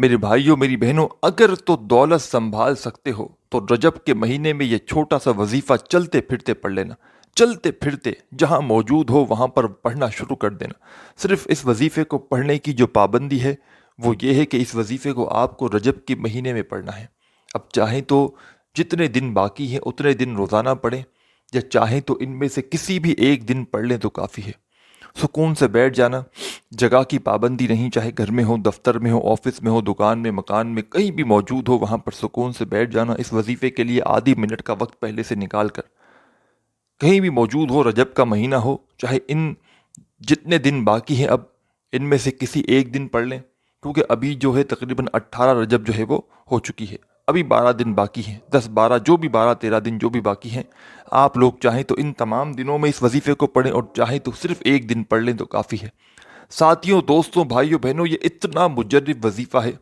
میرے بھائیوں میری بہنوں، اگر تو دولت سنبھال سکتے ہو تو رجب کے مہینے میں یہ چھوٹا سا وظیفہ چلتے پھرتے پڑھ لینا۔ چلتے پھرتے جہاں موجود ہو وہاں پر پڑھنا شروع کر دینا۔ صرف اس وظیفے کو پڑھنے کی جو پابندی ہے وہ یہ ہے کہ اس وظیفے کو آپ کو رجب کے مہینے میں پڑھنا ہے۔ اب چاہیں تو جتنے دن باقی ہیں اتنے دن روزانہ پڑھیں، یا چاہیں تو ان میں سے کسی بھی ایک دن پڑھ لیں تو کافی ہے۔ سکون سے بیٹھ جانا، جگہ کی پابندی نہیں، چاہے گھر میں ہو، دفتر میں ہو، آفس میں ہو، دکان میں، مکان میں، کہیں بھی موجود ہو وہاں پر سکون سے بیٹھ جانا۔ اس وظیفے کے لیے آدھی منٹ کا وقت پہلے سے نکال کر کہیں بھی موجود ہو، رجب کا مہینہ ہو، چاہے ان جتنے دن باقی ہیں اب ان میں سے کسی ایک دن پڑھ لیں، کیونکہ ابھی جو ہے تقریباً 18 رجب جو ہے وہ ہو چکی ہے، ابھی 12 دن باقی ہیں، 10 12 جو بھی 12 13 دن جو بھی باقی ہیں۔ آپ لوگ چاہیں تو ان تمام دنوں میں اس وظیفے کو پڑھیں، اور چاہیں تو صرف ایک دن پڑھ لیں تو کافی ہے۔ ساتھیوں، دوستوں، بھائیوں، بہنوں، یہ اتنا مجرب وظیفہ ہے،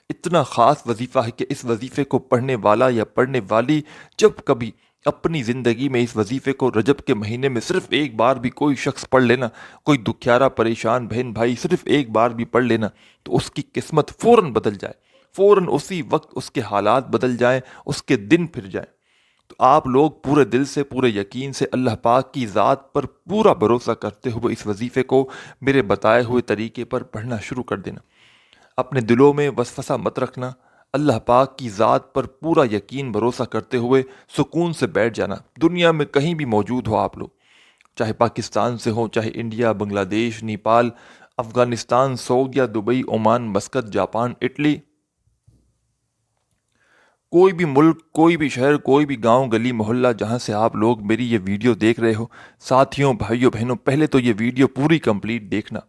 اتنا خاص وظیفہ ہے کہ اس وظیفے کو پڑھنے والا یا پڑھنے والی جب کبھی اپنی زندگی میں اس وظیفے کو رجب کے مہینے میں صرف ایک بار بھی کوئی شخص پڑھ لینا، کوئی دکھیارا پریشان بہن بھائی صرف ایک بار بھی پڑھ لینا، تو اس کی قسمت فوراً بدل جائے، فوراً اسی وقت اس کے حالات بدل جائیں، اس کے دن پھر جائیں۔ تو آپ لوگ پورے دل سے، پورے یقین سے، اللہ پاک کی ذات پر پورا بھروسہ کرتے ہوئے اس وظیفے کو میرے بتائے ہوئے طریقے پر پڑھنا شروع کر دینا۔ اپنے دلوں میں وسوسہ مت رکھنا، اللہ پاک کی ذات پر پورا یقین بھروسہ کرتے ہوئے سکون سے بیٹھ جانا۔ دنیا میں کہیں بھی موجود ہو آپ لوگ، چاہے پاکستان سے ہوں، چاہے انڈیا، بنگلہ دیش، نیپال، افغانستان، سعودیہ، Dubai, Oman, Muscat, Japan, Italy, کوئی بھی ملک، کوئی بھی شہر، کوئی بھی گاؤں گلی محلہ جہاں سے آپ لوگ میری یہ ویڈیو دیکھ رہے ہو، ساتھیوں، بھائیوں، بہنوں، پہلے تو یہ ویڈیو پوری کمپلیٹ دیکھنا،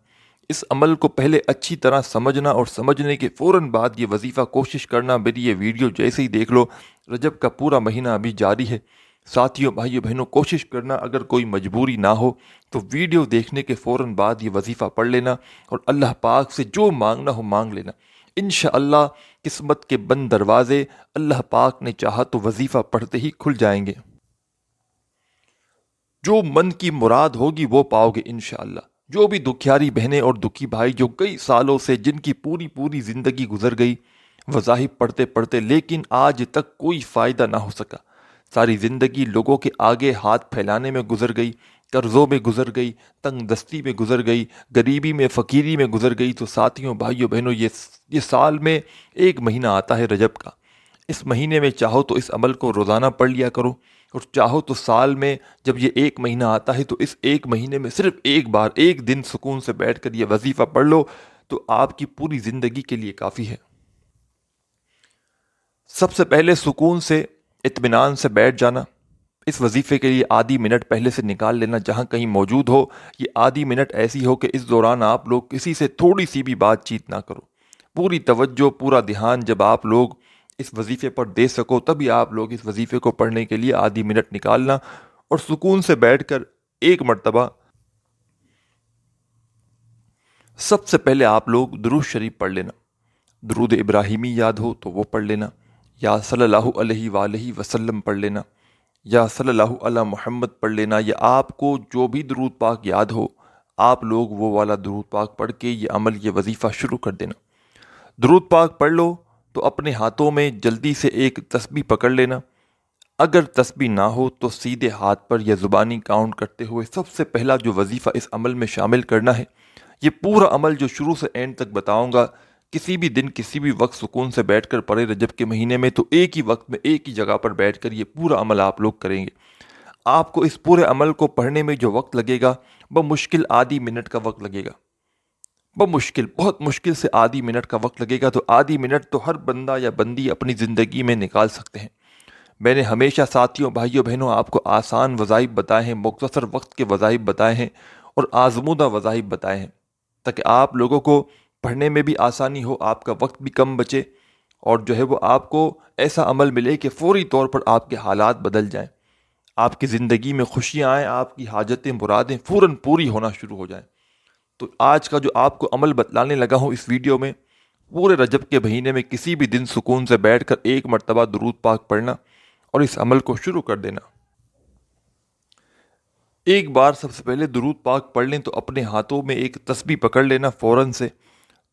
اس عمل کو پہلے اچھی طرح سمجھنا، اور سمجھنے کے فوراً بعد یہ وظیفہ کوشش کرنا۔ میری یہ ویڈیو جیسے ہی دیکھ لو، رجب کا پورا مہینہ ابھی جاری ہے، ساتھیوں، بھائیوں، بہنوں، کوشش کرنا اگر کوئی مجبوری نہ ہو تو ویڈیو دیکھنے کے فوراً بعد یہ وظیفہ پڑھ لینا، اور اللہ پاک سے جو مانگنا ہو مانگ لینا۔ انشاءاللہ قسمت کے بند دروازے اللہ پاک نے چاہا تو وظیفہ پڑھتے ہی کھل جائیں گے۔ جو من کی مراد ہوگی وہ پاؤ گے انشاءاللہ۔ جو بھی دکھیاری بہنیں اور دکھی بھائی جو کئی سالوں سے، جن کی پوری پوری زندگی گزر گئی وظائف پڑھتے پڑھتے، لیکن آج تک کوئی فائدہ نہ ہو سکا، ساری زندگی لوگوں کے آگے ہاتھ پھیلانے میں گزر گئی، قرضوں میں گزر گئی، تنگ دستی میں گزر گئی، غریبی میں، فقیری میں گزر گئی، تو ساتھیوں، بھائیوں، بہنوں، یہ سال میں ایک مہینہ آتا ہے رجب کا۔ اس مہینے میں چاہو تو اس عمل کو روزانہ پڑھ لیا کرو، اور چاہو تو سال میں جب یہ ایک مہینہ آتا ہے تو اس ایک مہینے میں صرف ایک بار، ایک دن سکون سے بیٹھ کر یہ وظیفہ پڑھ لو تو آپ کی پوری زندگی کے لیے کافی ہے۔ سب سے پہلے سکون سے، اطمینان سے بیٹھ جانا۔ اس وظیفے کے لیے آدھی منٹ پہلے سے نکال لینا، جہاں کہیں موجود ہو یہ آدھی منٹ ایسی ہو کہ اس دوران آپ لوگ کسی سے تھوڑی سی بھی بات چیت نہ کرو۔ پوری توجہ، پورا دھیان جب آپ لوگ اس وظیفے پر دے سکو تبھی آپ لوگ اس وظیفے کو پڑھنے کے لیے آدھی منٹ نکالنا، اور سکون سے بیٹھ کر ایک مرتبہ سب سے پہلے آپ لوگ درود شریف پڑھ لینا۔ درود ابراہیمی یاد ہو تو وہ پڑھ لینا، یا صلی اللہ علیہ وآلہ وسلم پڑھ لینا، یا صلی اللہ علی محمد پڑھ لینا، یا آپ کو جو بھی درود پاک یاد ہو آپ لوگ وہ والا درود پاک پڑھ کے یہ عمل، یہ وظیفہ شروع کر دینا۔ درود پاک پڑھ لو تو اپنے ہاتھوں میں جلدی سے ایک تسبیح پکڑ لینا۔ اگر تسبیح نہ ہو تو سیدھے ہاتھ پر یا زبانی کاؤنٹ کرتے ہوئے سب سے پہلا جو وظیفہ اس عمل میں شامل کرنا ہے، یہ پورا عمل جو شروع سے اینڈ تک بتاؤں گا، کسی بھی دن کسی بھی وقت سکون سے بیٹھ کر پڑھے رجب کے مہینے میں، تو ایک ہی وقت میں ایک ہی جگہ پر بیٹھ کر یہ پورا عمل آپ لوگ کریں گے۔ آپ کو اس پورے عمل کو پڑھنے میں جو وقت لگے گا بمشکل آدھی منٹ کا وقت لگے گا، بمشکل، بہت مشکل سے آدھی منٹ کا وقت لگے گا۔ تو آدھی منٹ تو ہر بندہ یا بندی اپنی زندگی میں نکال سکتے ہیں۔ میں نے ہمیشہ ساتھیوں، بھائیوں، بہنوں آپ کو آسان وظائف بتائے ہیں، مختصر وقت کے وظائف بتائے ہیں، اور آزمودہ وظائف بتائے ہیں، تاکہ آپ لوگوں کو پڑھنے میں بھی آسانی ہو، آپ کا وقت بھی کم بچے، اور جو ہے وہ آپ کو ایسا عمل ملے کہ فوری طور پر آپ کے حالات بدل جائیں، آپ کی زندگی میں خوشیاں آئیں، آپ کی حاجتیں، مرادیں فوراً پوری ہونا شروع ہو جائیں۔ تو آج کا جو آپ کو عمل بتلانے لگا ہوں اس ویڈیو میں، پورے رجب کے مہینے میں کسی بھی دن سکون سے بیٹھ کر ایک مرتبہ درود پاک پڑھنا اور اس عمل کو شروع کر دینا۔ ایک بار سب سے پہلے درود پاک پڑھ لیں تو اپنے ہاتھوں میں ایک تسبیح پکڑ لینا فوراً سے،